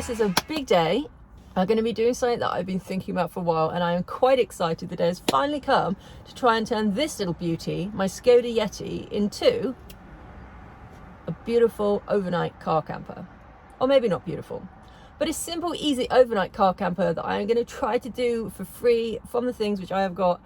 this is a big day. I'm going to be doing something that I've been thinking about for a while, and I am quite excited. The day has finally come to try and turn this little beauty, my Skoda Yeti, into a beautiful overnight car camper. Or maybe not beautiful, but a simple, easy overnight car camper that I am going to try to do for free from the things which I have got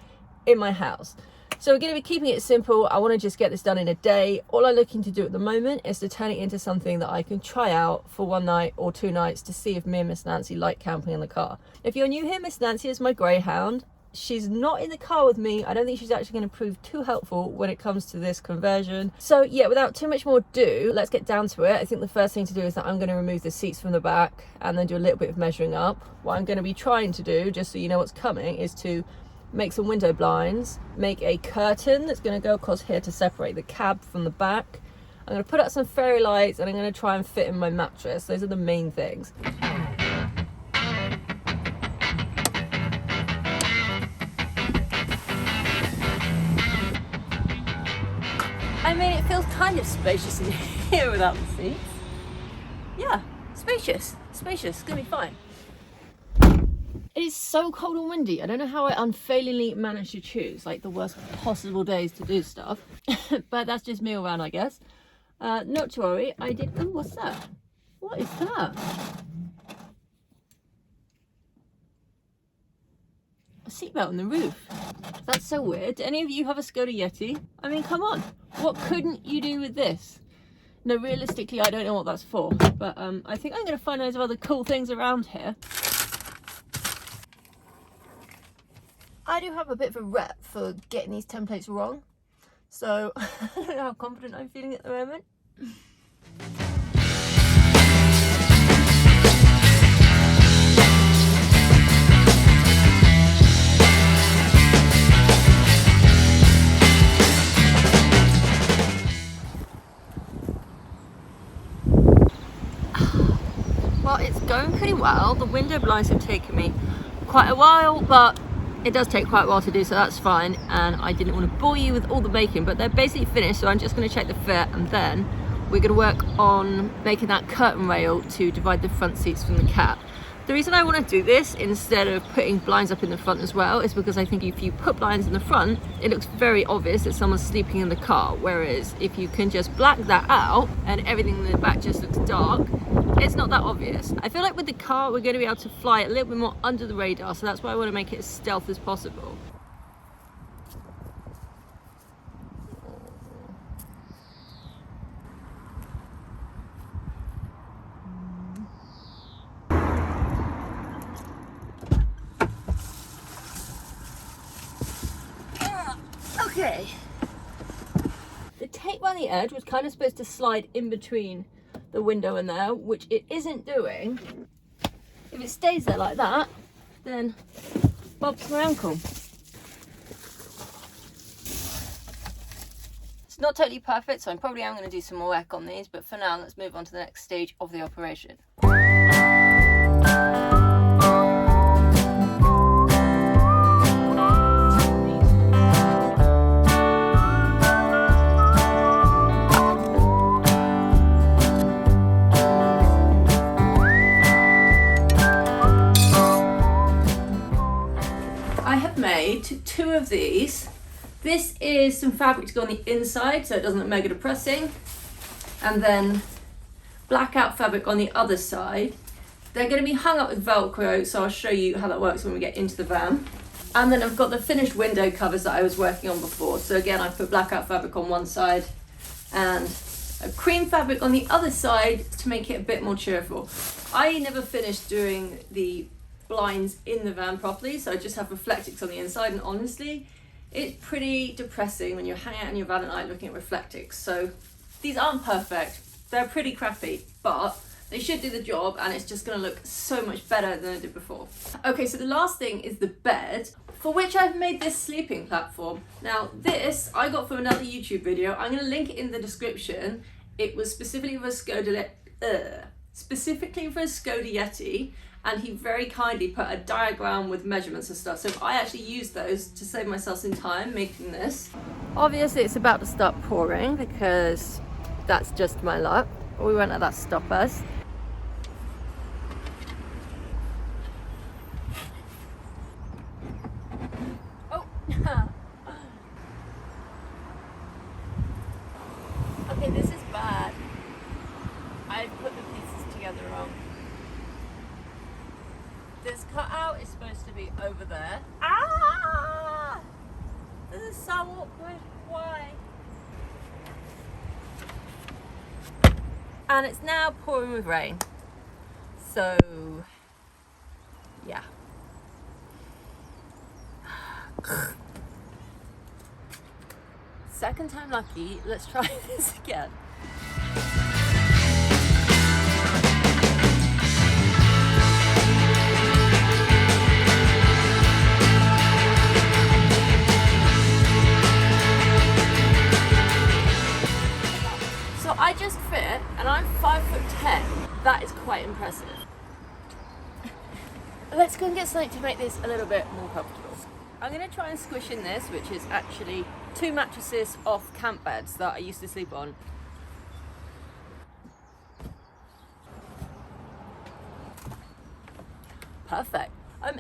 in my house. So we're going to be keeping it simple. I want to just get this done in a day. All I'm looking to do at the moment is to turn it into something that I can try out for one night or 2 nights to see if me and Miss Nancy like camping in the car. If you're new here, Miss Nancy is my greyhound. She's not in the car with me. I don't think she's actually going to prove too helpful when it comes to this conversion. So yeah, without too much more ado, let's get down to it. I think the first thing to do is that I'm going to remove the seats from the back and then do a little bit of measuring up. What I'm going to be trying to do, just so you know what's coming, is to make some window blinds, make a curtain that's going to go across here to separate the cab from the back. I'm going to put up some fairy lights and I'm going to try and fit in my mattress. Those are the main things. I mean, it feels kind of spacious in here without the seats. Yeah, spacious, it's gonna be fine. It is so cold and windy. I don't know how I unfailingly managed to choose like the worst possible days to do stuff, but that's just me around, I guess. Not to worry, I did, ooh, what's that? What is that? A seatbelt on the roof. That's so weird. Do any of you have a Skoda Yeti? I mean, come on. What couldn't you do with this? No, realistically, I don't know what that's for, but I think I'm going to find loads of other cool things around here. I do have a bit of a rep for getting these templates wrong, so I don't know how confident I'm feeling at the moment. Well, it's going pretty well. The window blinds have taken me quite a while, but it does take quite a while to do, so that's fine. And I didn't want to bore you with all the baking, but they're basically finished, so I'm just going to check the fit, and then we're going to work on making that curtain rail to divide the front seats from the cab. The reason I want to do this instead of putting blinds up in the front as well is because I think if you put blinds in the front, it looks very obvious that someone's sleeping in the car, whereas if you can just black that out and everything in the back just looks dark, it's not that obvious. I feel like with the car we're going to be able to fly a little bit more under the radar, so that's why I want to make it as stealth as possible. Okay. The tape on the edge was kind of supposed to slide in between the window in there, which it isn't doing. If it stays there like that, then bob's my uncle. It's not totally perfect, so I'm probably going to do some more work on these, but for now let's move on to the next stage of the operation. Made 2 of these. This is some fabric to go on the inside so it doesn't look mega depressing, and then blackout fabric on the other side. They're going to be hung up with Velcro, so I'll show you how that works when we get into the van. And then I've got the finished window covers that I was working on before, so again I put blackout fabric on one side and a cream fabric on the other side to make it a bit more cheerful. I never finished doing the blinds in the van properly, so I just have reflectix on the inside, and honestly it's pretty depressing when you're hanging out in your van at night looking at reflectix. So these aren't perfect, they're pretty crappy, but they should do the job, and it's just going to look so much better than it did before. Okay, so the last thing is the bed, for which I've made this sleeping platform. Now this I got from another YouTube video. I'm going to link it in the description. It was specifically for a Skoda Yeti, and he very kindly put a diagram with measurements and stuff, so I actually used those to save myself some time making this. Obviously it's about to start pouring because that's just my luck. We won't let that stop us. supposed to be over there. Ah! This is so awkward. Why? And it's now pouring with rain. So, yeah. Second time lucky. Let's try this again. So I just fit, and I'm 5'10". That is quite impressive. Let's go and get something to make this a little bit more comfortable. I'm going to try and squish in this, which is actually 2 mattresses off camp beds that I used to sleep on. Perfect.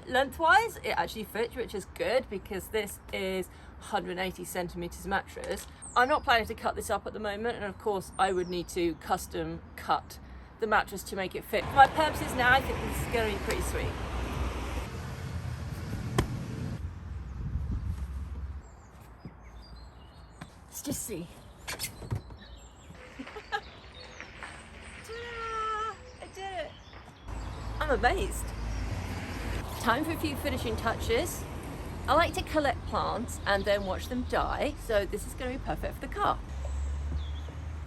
Lengthwise, it actually fits, which is good because this is 180 centimeters mattress. I'm not planning to cut this up at the moment, and of course I would need to custom cut the mattress to make it fit. For my purposes now, I think this is going to be pretty sweet. Let's just see. Ta-da! I did it! I'm amazed. Time for a few finishing touches. I like to collect plants and then watch them die, so this is going to be perfect for the car.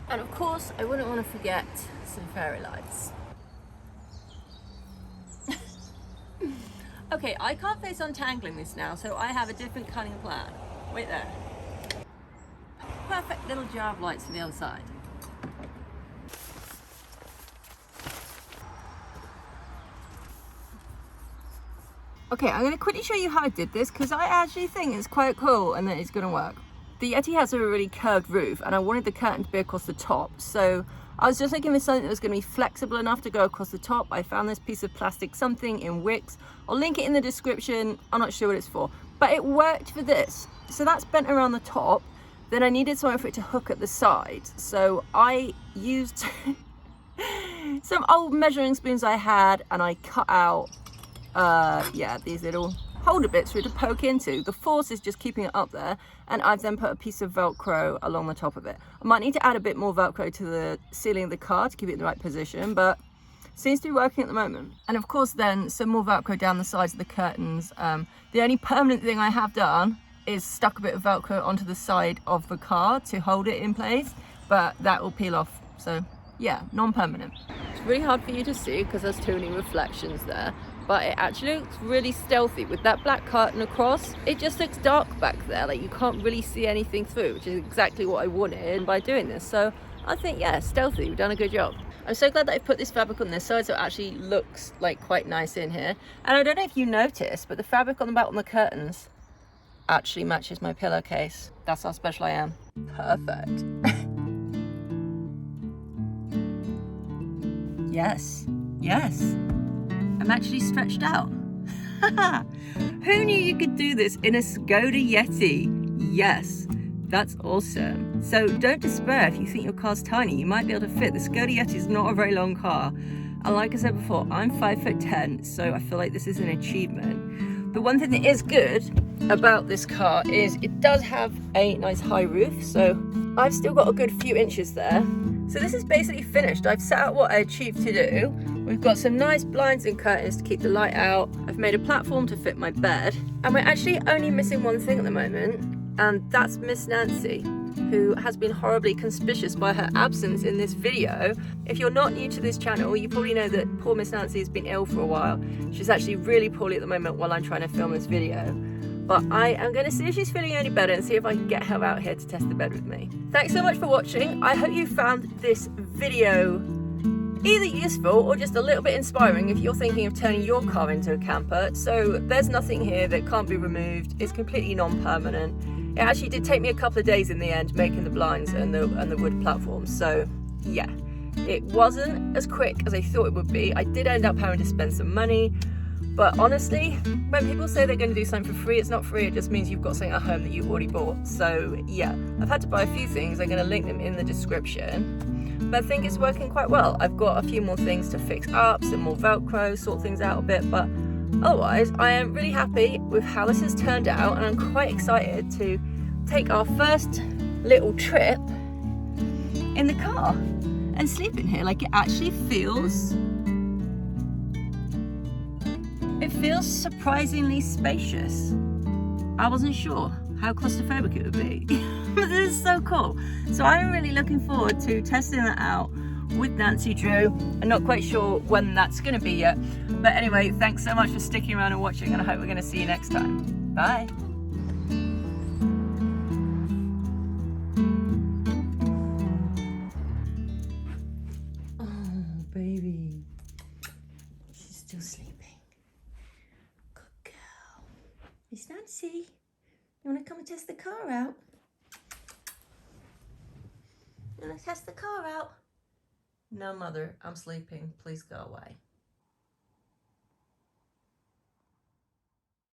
And of course, I wouldn't want to forget some fairy lights. Okay, I can't face untangling this now, so I have a different cunning plan. Wait there. Perfect little jar of lights for the other side. Okay, I'm going to quickly show you how I did this because I actually think it's quite cool and that it's going to work. The Yeti has a really curved roof and I wanted the curtain to be across the top, so I was just looking for something that was going to be flexible enough to go across the top. I found this piece of plastic something in Wix. I'll link it in the description. I'm not sure what it's for, but it worked for this. So that's bent around the top. Then I needed something for it to hook at the side, so I used some old measuring spoons I had and I cut out these little holder bits for it to poke into. The force is just keeping it up there, and I've then put a piece of Velcro along the top of it. I might need to add a bit more Velcro to the ceiling of the car to keep it in the right position, but seems to be working at the moment. And of course then some more Velcro down the sides of the curtains. The only permanent thing I have done is stuck a bit of Velcro onto the side of the car to hold it in place, but that will peel off, so yeah, non-permanent. It's really hard for you to see because there's too many reflections there, but it actually looks really stealthy with that black curtain across. It just looks dark back there, like you can't really see anything through, which is exactly what I wanted by doing this. So I think, yeah, stealthy, we've done a good job. I'm so glad that I put this fabric on this side so it actually looks like quite nice in here. And I don't know if you noticed, but the fabric on the back on the curtains actually matches my pillowcase. That's how special I am. Perfect. Yes, I'm actually stretched out. Who knew you could do this in a Skoda Yeti? Yes, that's awesome. So don't despair if you think your car's tiny, you might be able to fit. The Skoda Yeti is not a very long car. And like I said before, I'm 5'10", so I feel like this is an achievement. The one thing that is good about this car is it does have a nice high roof, so I've still got a good few inches there. So this is basically finished. I've set out what I achieved to do. We've got some nice blinds and curtains to keep the light out. I've made a platform to fit my bed. And we're actually only missing one thing at the moment, and that's Miss Nancy, who has been horribly conspicuous by her absence in this video. If you're not new to this channel, you probably know that poor Miss Nancy has been ill for a while. She's actually really poorly at the moment while I'm trying to film this video. But I am going to see if she's feeling any better and see if I can get her out here to test the bed with me. Thanks so much for watching. I hope you found this video either useful or just a little bit inspiring if you're thinking of turning your car into a camper. So there's nothing here that can't be removed. It's completely non-permanent. It actually did take me a couple of days in the end making the blinds and the wood platforms. So yeah, it wasn't as quick as I thought it would be. I did end up having to spend some money. But honestly, when people say they're going to do something for free, it's not free, it just means you've got something at home that you've already bought. So yeah, I've had to buy a few things. I'm going to link them in the description. But I think it's working quite well. I've got a few more things to fix up, some more Velcro, sort things out a bit, but otherwise, I am really happy with how this has turned out, and I'm quite excited to take our first little trip in the car and sleep in here. Like, it actually feels surprisingly spacious. I wasn't sure how claustrophobic it would be. But this is so cool. So I'm really looking forward to testing that out with Nancy Drew. I'm not quite sure when that's going to be yet. But anyway, thanks so much for sticking around and watching, and I hope we're going to see you next time. Bye. Oh, baby. She's still sleeping. Good girl. Miss Nancy, you want to come and test the car out? You want to test the car out? No, mother, I'm sleeping. Please go away.